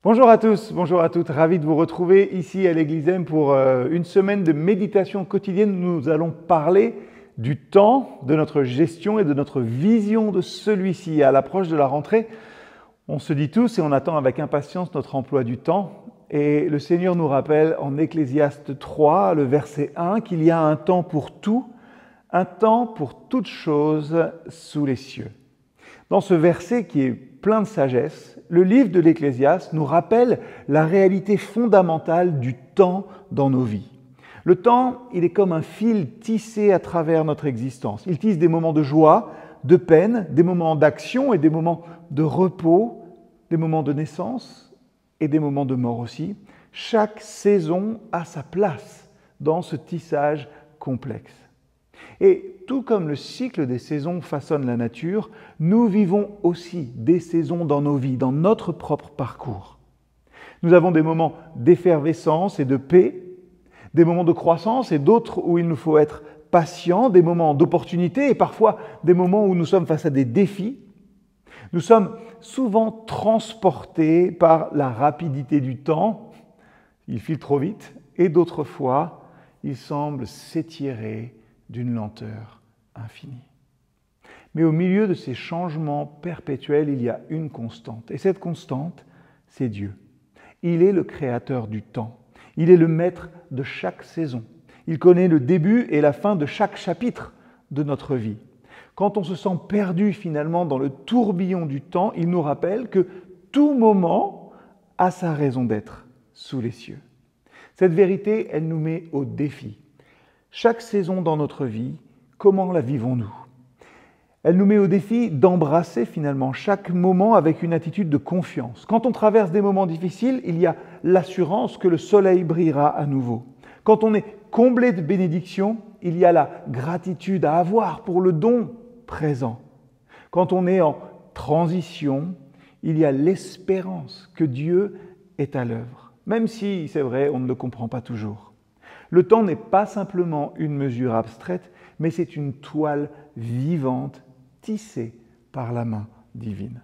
Bonjour à tous, bonjour à toutes, ravi de vous retrouver ici à l'Église M pour une semaine de méditation quotidienne. Nous allons parler du temps, de notre gestion et de notre vision de celui-ci. À l'approche de la rentrée, on se dit tous et on attend avec impatience notre emploi du temps. Et le Seigneur nous rappelle en Ecclésiaste 3, le verset 1, qu'il y a un temps pour tout, un temps pour toutes choses sous les cieux. Dans ce verset qui est plein de sagesse, le livre de l'Ecclésiaste nous rappelle la réalité fondamentale du temps dans nos vies. Le temps, il est comme un fil tissé à travers notre existence. Il tisse des moments de joie, de peine, des moments d'action et des moments de repos, des moments de naissance et des moments de mort aussi. Chaque saison a sa place dans ce tissage complexe. Et tout comme le cycle des saisons façonne la nature, nous vivons aussi des saisons dans nos vies, dans notre propre parcours. Nous avons des moments d'effervescence et de paix, des moments de croissance et d'autres où il nous faut être patient, des moments d'opportunité et parfois des moments où nous sommes face à des défis. Nous sommes souvent transportés par la rapidité du temps, il file trop vite, et d'autres fois, il semble s'étirer d'une lenteur infinie. Mais au milieu de ces changements perpétuels, il y a une constante. Et cette constante, c'est Dieu. Il est le créateur du temps. Il est le maître de chaque saison. Il connaît le début et la fin de chaque chapitre de notre vie. Quand on se sent perdu finalement dans le tourbillon du temps, il nous rappelle que tout moment a sa raison d'être sous les cieux. Cette vérité, elle nous met au défi. Chaque saison dans notre vie, comment la vivons-nous ? Elle nous met au défi d'embrasser finalement chaque moment avec une attitude de confiance. Quand on traverse des moments difficiles, il y a l'assurance que le soleil brillera à nouveau. Quand on est comblé de bénédictions, il y a la gratitude à avoir pour le don présent. Quand on est en transition, il y a l'espérance que Dieu est à l'œuvre. Même si, c'est vrai, on ne le comprend pas toujours. Le temps n'est pas simplement une mesure abstraite, mais c'est une toile vivante, tissée par la main divine.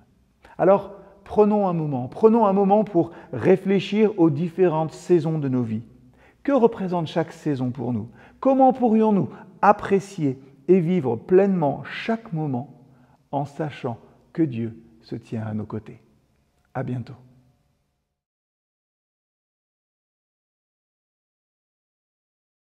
Alors, prenons un moment pour réfléchir aux différentes saisons de nos vies. Que représente chaque saison pour nous ? Comment pourrions-nous apprécier et vivre pleinement chaque moment en sachant que Dieu se tient à nos côtés ? À bientôt.